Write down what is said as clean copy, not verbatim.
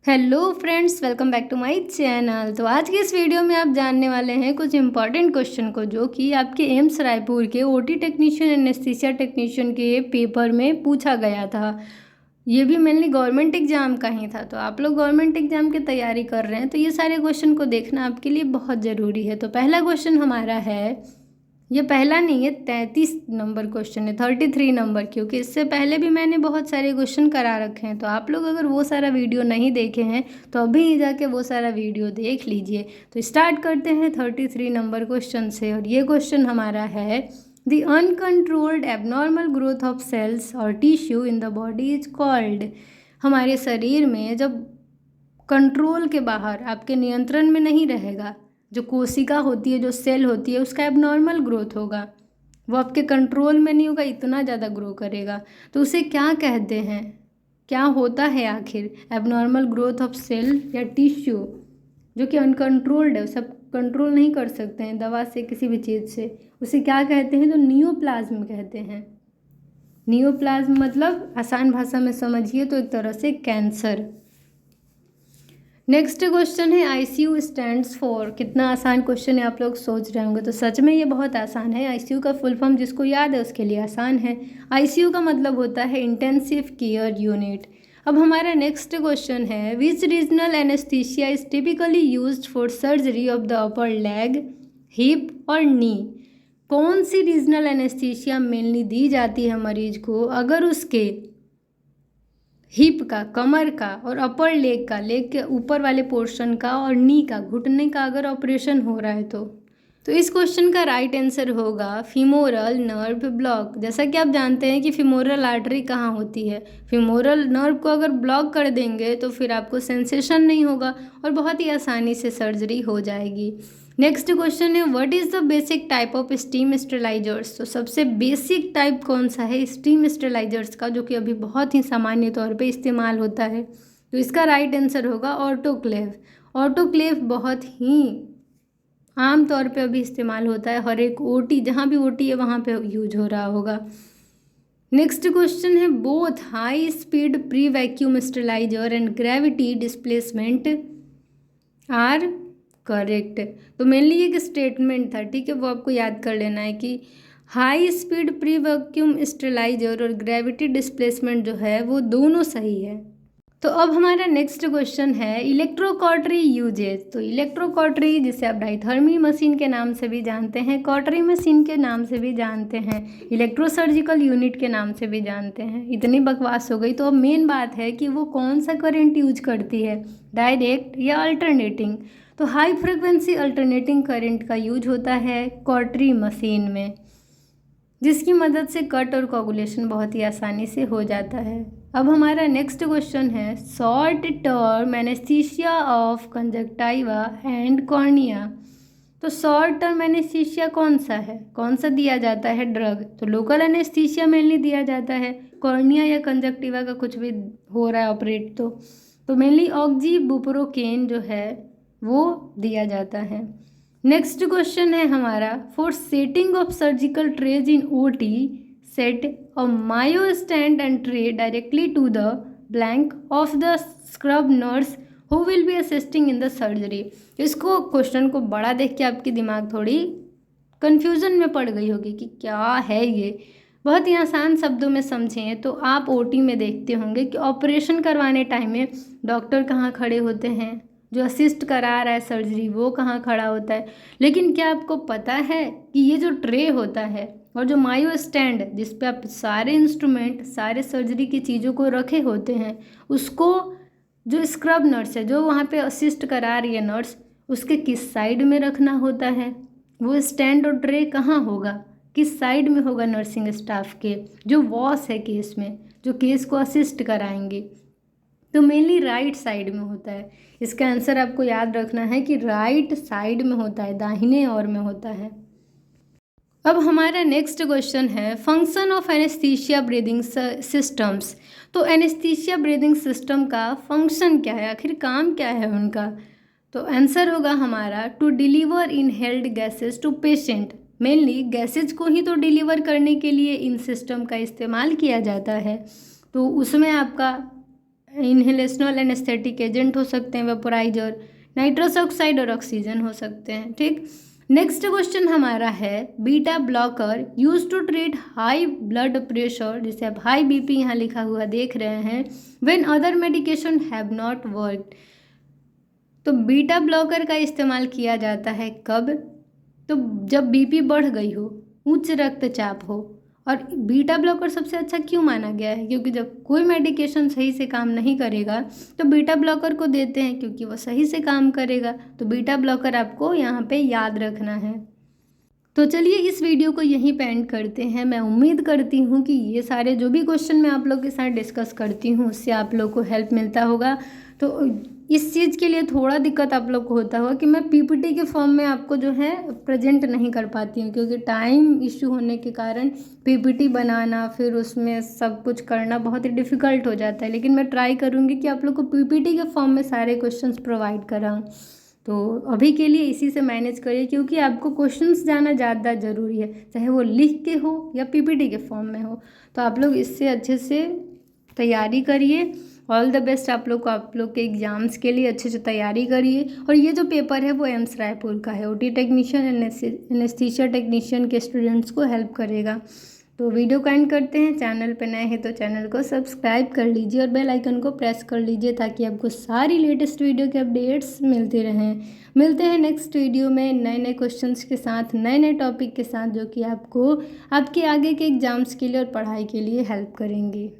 Hello friends, welcome back to my channel. तो आज की इस वीडियो में आप जानने वाले हैं कुछ इंपॉर्टेंट क्वेश्चन को, जो कि आपके एम्स रायपुर के ओटी टेक्नीशियन एनेस्थीसिया टेक्नीशियन के पेपर में पूछा गया था। ये भी मेनली गवर्नमेंट एग्जाम का ही था। तो आप लोग गवर्नमेंट एग्जाम की तैयारी कर रहे हैं तो ये सारे क्वेश्चन को देखना आपके लिए बहुत ज़रूरी है। तो पहला क्वेश्चन हमारा है, ये पहला नहीं है, 33 नंबर क्वेश्चन है, 33 नंबर, क्योंकि इससे पहले भी मैंने बहुत सारे क्वेश्चन करा रखे हैं। तो आप लोग अगर वो सारा वीडियो नहीं देखे हैं तो अभी जाके वो सारा वीडियो देख लीजिए। तो स्टार्ट करते हैं 33 नंबर क्वेश्चन से। और ये क्वेश्चन हमारा है, the uncontrolled abnormal growth of cells और tissue in the body is called. हमारे शरीर में जब कंट्रोल के बाहर, आपके नियंत्रण में नहीं रहेगा, जो कोशिका होती है, जो सेल होती है, उसका एबनॉर्मल ग्रोथ होगा, वो आपके कंट्रोल में नहीं होगा, इतना ज़्यादा ग्रो करेगा, तो उसे क्या कहते हैं? क्या होता है आखिर एबनॉर्मल ग्रोथ ऑफ सेल या टिश्यू जो कि अनकंट्रोल्ड है, सब कंट्रोल नहीं कर सकते हैं दवा से, किसी भी चीज़ से, उसे क्या कहते हैं? तो नियोप्लाज्म कहते हैं। नियोप्लाज्म मतलब आसान भाषा में समझिए तो एक तरह से कैंसर। नेक्स्ट क्वेश्चन है, आईसीयू स्टैंड्स फॉर। कितना आसान क्वेश्चन है, आप लोग सोच रहे होंगे। तो सच में ये बहुत आसान है। आईसीयू का फुल फॉर्म जिसको याद है उसके लिए आसान है। आईसीयू का मतलब होता है इंटेंसिव केयर यूनिट। अब हमारा नेक्स्ट क्वेश्चन है, which regional anaesthesia is typically used for surgery of the upper leg, hip और नी। कौन सी रीजनल एनेस्थीसिया मेनली दी जाती है मरीज को अगर उसके हिप का, कमर का और अपर लेग का, लेग के ऊपर वाले पोर्शन का और नी का, घुटने का अगर ऑपरेशन हो रहा है तो इस क्वेश्चन का राइट आंसर होगा फीमोरल नर्व ब्लॉक। जैसा कि आप जानते हैं कि फीमोरल आर्टरी कहाँ होती है, फीमोरल नर्व को अगर ब्लॉक कर देंगे तो फिर आपको सेंसेशन नहीं होगा और बहुत ही आसानी से सर्जरी हो जाएगी। नेक्स्ट क्वेश्चन है, what is the basic type of steam sterilisers. तो सबसे बेसिक टाइप कौन सा है स्टीम स्टेलाइजर्स का, जो कि अभी बहुत ही सामान्य तौर पे इस्तेमाल होता है? तो इसका राइट आंसर होगा ऑटोक्लेव। ऑटोक्लेव बहुत ही आम तौर पे अभी इस्तेमाल होता है, हर एक ओटी, जहाँ भी ओटी है वहाँ पे यूज हो रहा होगा। नेक्स्ट क्वेश्चन है, both high speed pre vacuum steriliser and gravity displacement are correct. तो मेनली एक स्टेटमेंट था, ठीक है, वो आपको याद कर लेना है कि हाई स्पीड प्री वैक्यूम स्टेलाइजर और ग्रेविटी डिस्प्लेसमेंट जो है वो दोनों सही है। तो अब हमारा नेक्स्ट क्वेश्चन है, इलेक्ट्रोकॉटरी यूजेज। तो इलेक्ट्रोकॉटरी, जिसे आप डाइथर्मी मशीन के नाम से भी जानते हैं, कॉटरी मशीन के नाम से भी जानते हैं, इलेक्ट्रोसर्जिकल यूनिट के नाम से भी जानते हैं। इतनी बकवास हो गई। तो अब मेन बात है कि वो कौन सा करंट यूज करती है, डायरेक्ट या अल्टरनेटिंग। तो हाई फ्रिक्वेंसी अल्टरनेटिंग करंट का यूज होता है कॉटरी मशीन में, जिसकी मदद से कट और कोगुलेशन बहुत ही आसानी से हो जाता है। अब हमारा नेक्स्ट क्वेश्चन है, short term anaesthesia of conjunctiva and cornea. तो शॉर्ट टर्म एनेस्थीसिया कौन सा है, कौन सा दिया जाता है ड्रग? तो लोकल एनेस्थीसिया मेनली दिया जाता है। कॉर्निया या कंजक्टिवा का कुछ भी हो रहा है ऑपरेट तो मेनली ऑक्सीबुप्रोकेन जो है वो दिया जाता है। नेक्स्ट क्वेश्चन है हमारा, for setting of surgical trays in OT set a Mayo stand and tray directly to the blank of the scrub nurse who will be assisting in the surgery. इसको question को बड़ा देख के आपकी दिमाग थोड़ी कन्फ्यूज़न में पड़ गई होगी कि क्या है ये। बहुत ही आसान शब्दों में समझें तो आप ओटी में देखते होंगे कि ऑपरेशन करवाने टाइम में डॉक्टर कहाँ खड़े होते हैं, जो असिस्ट करा रहा है सर्जरी वो कहाँ खड़ा होता है। लेकिन क्या आपको पता है कि ये जो ट्रे होता है और जो मायो स्टैंड जिस पे आप सारे इंस्ट्रूमेंट, सारे सर्जरी की चीज़ों को रखे होते हैं, उसको जो स्क्रब नर्स है, जो वहाँ पे असिस्ट करा रही है नर्स, उसके किस साइड में रखना होता है? वो स्टैंड और ट्रे कहाँ होगा, किस साइड में होगा? नर्सिंग स्टाफ के जो वॉस है केस में, जो केस को असिस्ट कराएंगे, तो मेनली राइट साइड में होता है। इसका आंसर आपको याद रखना है कि राइट साइड में होता है, दाहिने ओर में होता है। अब हमारा नेक्स्ट क्वेश्चन है, function of anaesthesia breathing systems. तो एनेस्थीसिया ब्रीदिंग सिस्टम का फंक्शन क्या है, आखिर काम क्या है उनका? तो आंसर होगा हमारा, to deliver inhaled gases to patient. Mainly gases को ही तो डिलीवर करने के लिए इन सिस्टम का इस्तेमाल किया जाता है। तो उसमें आपका इनहेलेशनल एनेस्थेटिक एजेंट हो सकते हैं, वेपोराइजर, नाइट्रस ऑक्साइड और ऑक्सीजन हो सकते हैं। ठीक, नेक्स्ट क्वेश्चन हमारा है beta blocker use to treat high blood pressure, जिसे आप हाई बीपी यहाँ लिखा हुआ देख रहे हैं, when other medication have not worked. तो बीटा ब्लॉकर का इस्तेमाल किया जाता है कब? तो जब बीपी बढ़ गई हो, उच्च रक्तचाप हो। और बीटा ब्लॉकर सबसे अच्छा क्यों माना गया है? क्योंकि जब कोई मेडिकेशन सही से काम नहीं करेगा तो बीटा ब्लॉकर को देते हैं, क्योंकि वो सही से काम करेगा। तो बीटा ब्लॉकर आपको यहाँ पे याद रखना है। तो चलिए इस वीडियो को यहीं पे एंड करते हैं। मैं उम्मीद करती हूँ कि ये सारे जो भी क्वेश्चन मैं आप लोग के साथ डिस्कस करती हूँ उससे आप लोग को हेल्प मिलता होगा। तो इस चीज़ के लिए थोड़ा दिक्कत आप लोग को होता होगा कि मैं पीपीटी के फॉर्म में आपको जो है प्रेजेंट नहीं कर पाती हूँ, क्योंकि टाइम इश्यू होने के कारण पीपीटी बनाना फिर उसमें सब कुछ करना बहुत ही डिफ़िकल्ट हो जाता है। लेकिन मैं ट्राई करूँगी कि आप लोग को पीपीटी के फॉर्म में सारे क्वेश्चंस प्रोवाइड कराऊँ। तो अभी के लिए इसी से मैनेज करिए, क्योंकि आपको क्वेश्चंस जाना ज़्यादा ज़रूरी है, चाहे वो लिख के हो या पीपीटी के फॉर्म में हो। तो आप लोग इससे अच्छे से तैयारी करिए। ऑल द बेस्ट आप लोग को, आप लोग के एग्ज़ाम्स के लिए अच्छे से तैयारी करिए। और ये जो पेपर है वो एम्स रायपुर का है, ओटी टेक्नीशियन एनेस्थीसिया टेक्नीशियन के स्टूडेंट्स को हेल्प करेगा। तो वीडियो को एंड करते हैं। चैनल पे नए हैं तो चैनल को सब्सक्राइब कर लीजिए और बेल आइकन को प्रेस कर लीजिए, ताकि आपको सारी लेटेस्ट वीडियो के अपडेट्स मिलते रहें। मिलते हैं नेक्स्ट वीडियो में नए नए क्वेश्चंस के साथ, नए नए टॉपिक के साथ, जो कि आपको आपके आगे के एग्ज़ाम्स के लिए और पढ़ाई के लिए हेल्प करेंगे।